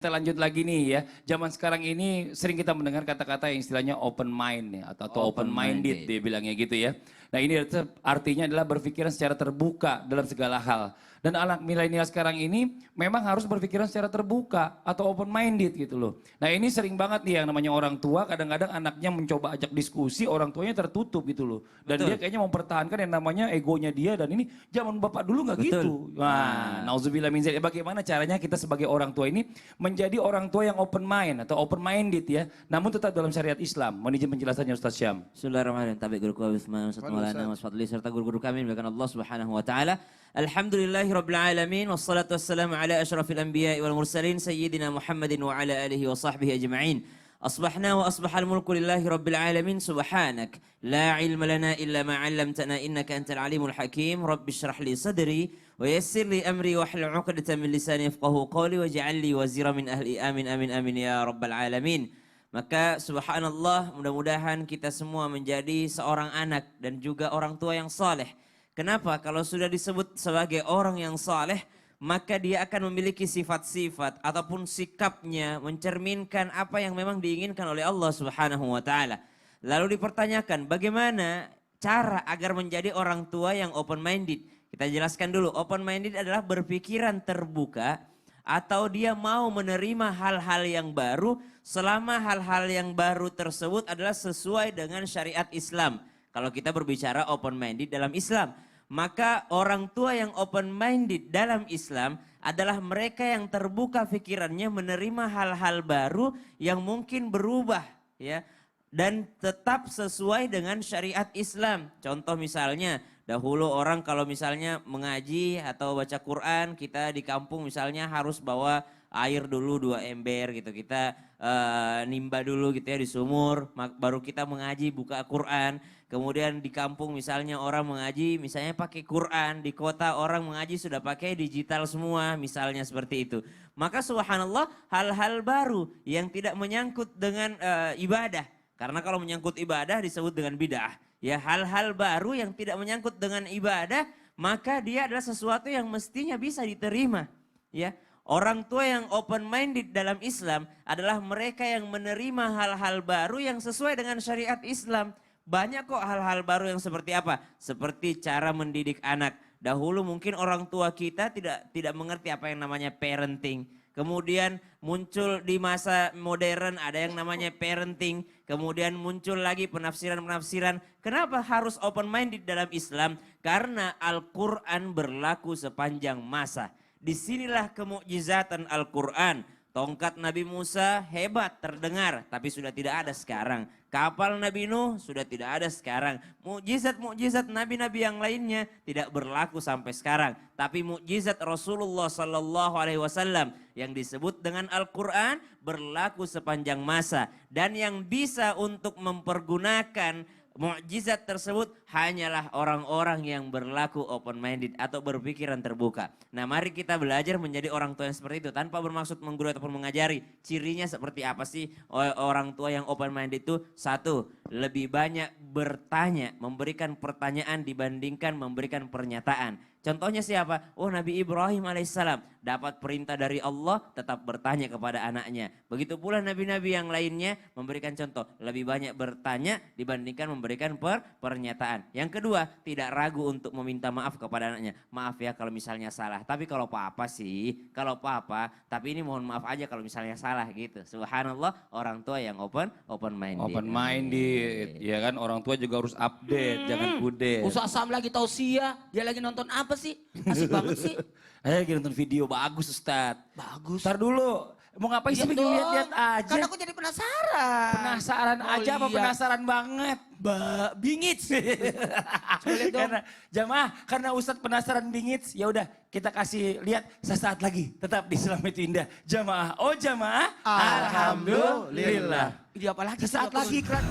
Kita lanjut lagi nih ya. Zaman sekarang ini sering kita mendengar kata-kata yang istilahnya open mind ya, atau open minded dia bilangnya gitu ya. Nah ini artinya adalah berpikiran secara terbuka dalam segala hal. Dan anak milenial sekarang ini memang harus berpikiran secara terbuka atau open minded gitu loh. Nah ini sering banget nih yang namanya orang tua kadang-kadang anaknya mencoba ajak diskusi, orang tuanya tertutup gitu loh. Dan dia kayaknya mempertahankan yang namanya egonya dia, dan ini zaman bapak dulu nggak gitu. Wah, nauzubillah min dzalik. Bagaimana caranya kita sebagai orang tua ini menjadi orang tua yang open mind atau open minded ya, namun tetap dalam syariat Islam. Mohon izin penjelasannya Ustaz Syam. Bismillahirrahmanirrahim. Tabi guru kami Ustaz Maulana Mas Fadli serta guru-guru kami dimuliakan Allah Subhanahu wa taala. Alhamdulillahirabbil alamin wassalatu wassalamu ala asyrafil anbiya'i wal mursalin sayyidina Muhammadin wa ala alihi wa sahbihi ajma'in. أصبحنا وأصبح الملك لله رب العالمين سبحانك لا علم لنا إلا ما علمتنا إنك أنت العليم الحكيم رب اشرح لي صدري ويسر لي أمري واحلل عقدة من لساني يفقهوا قولي واجعل لي وزيرا من أهلي آمين آمين آمين يا رب العالمين. Maka subhanallah, mudah-mudahan kita semua menjadi seorang anak dan juga orang tua yang saleh. Kenapa? Kalau sudah disebut sebagai orang yang saleh, maka dia akan memiliki sifat-sifat ataupun sikapnya mencerminkan apa yang memang diinginkan oleh Allah Subhanahu wa taala. Lalu dipertanyakan bagaimana cara agar menjadi orang tua yang open minded? Kita jelaskan dulu, open minded adalah berpikiran terbuka atau dia mau menerima hal-hal yang baru selama hal-hal yang baru tersebut adalah sesuai dengan syariat Islam. Kalau kita berbicara open minded dalam Islam, maka orang tua yang open minded dalam Islam adalah mereka yang terbuka pikirannya menerima hal-hal baru yang mungkin berubah ya, dan tetap sesuai dengan syariat Islam. Contoh misalnya dahulu orang kalau misalnya mengaji atau baca Quran, kita di kampung misalnya harus bawa air dulu 2 ember gitu, kita nimba dulu gitu ya di sumur, baru kita mengaji buka Quran. Kemudian di kampung misalnya orang mengaji misalnya pakai Quran, di kota orang mengaji sudah pakai digital semua misalnya seperti itu. Maka subhanallah hal-hal baru yang tidak menyangkut dengan ibadah. Karena kalau menyangkut ibadah disebut dengan bid'ah. Ya, hal-hal baru yang tidak menyangkut dengan ibadah maka dia adalah sesuatu yang mestinya bisa diterima. Ya, orang tua yang open minded dalam Islam adalah mereka yang menerima hal-hal baru yang sesuai dengan syariat Islam. Banyak kok hal-hal baru yang seperti apa? Seperti cara mendidik anak. Dahulu mungkin orang tua kita tidak mengerti apa yang namanya parenting. Kemudian muncul di masa modern ada yang namanya parenting. Kemudian muncul lagi penafsiran-penafsiran. Kenapa harus open minded dalam Islam? Karena Al-Quran berlaku sepanjang masa. Disinilah kemukjizatan Al-Quran. Tongkat Nabi Musa hebat terdengar tapi sudah tidak ada sekarang. Kapal Nabi Nuh sudah tidak ada sekarang. Mukjizat-mukjizat nabi-nabi yang lainnya tidak berlaku sampai sekarang. Tapi mukjizat Rasulullah Sallallahu Alaihi Wasallam yang disebut dengan Al-Quran berlaku sepanjang masa. Dan yang bisa untuk mempergunakan mukjizat tersebut hanyalah orang-orang yang berlaku open minded atau berpikiran terbuka. Nah, mari kita belajar menjadi orang tua yang seperti itu tanpa bermaksud menggurui ataupun mengajari. Cirinya seperti apa sih orang tua yang open minded itu? Satu, lebih banyak bertanya, memberikan pertanyaan dibandingkan memberikan pernyataan. Contohnya siapa? Oh, Nabi Ibrahim alaihissalam dapat perintah dari Allah tetap bertanya kepada anaknya. Begitu pula nabi-nabi yang lainnya memberikan contoh. Lebih banyak bertanya dibandingkan memberikan pernyataan. Yang kedua, tidak ragu untuk meminta maaf kepada anaknya. Maaf ya kalau misalnya salah. Tapi kalau apa-apa sih, kalau apa-apa. Tapi ini mohon maaf aja kalau misalnya salah gitu. Subhanallah, orang tua yang open minded. Open minded, ya kan, orang tua juga harus update, jangan kudet. Ustaz Sam lagi tausiah, dia lagi nonton apa sih? Asik banget sih. Lagi nonton video bagus Ustadz. Bagus. Ntar dulu, mau ngapain sih bikin lihat-lihat aja? Kan aku jadi penasaran. Penasaran aja apa penasaran banget? Bingits. Karena jamaah, karena Ustadz penasaran bingits, ya udah kita kasih lihat sesaat lagi. Tetap di Islam itu indah. Jamaah, oh jamaah, alhamdulillah. Video apa lagi? Sesaat lagi iklan.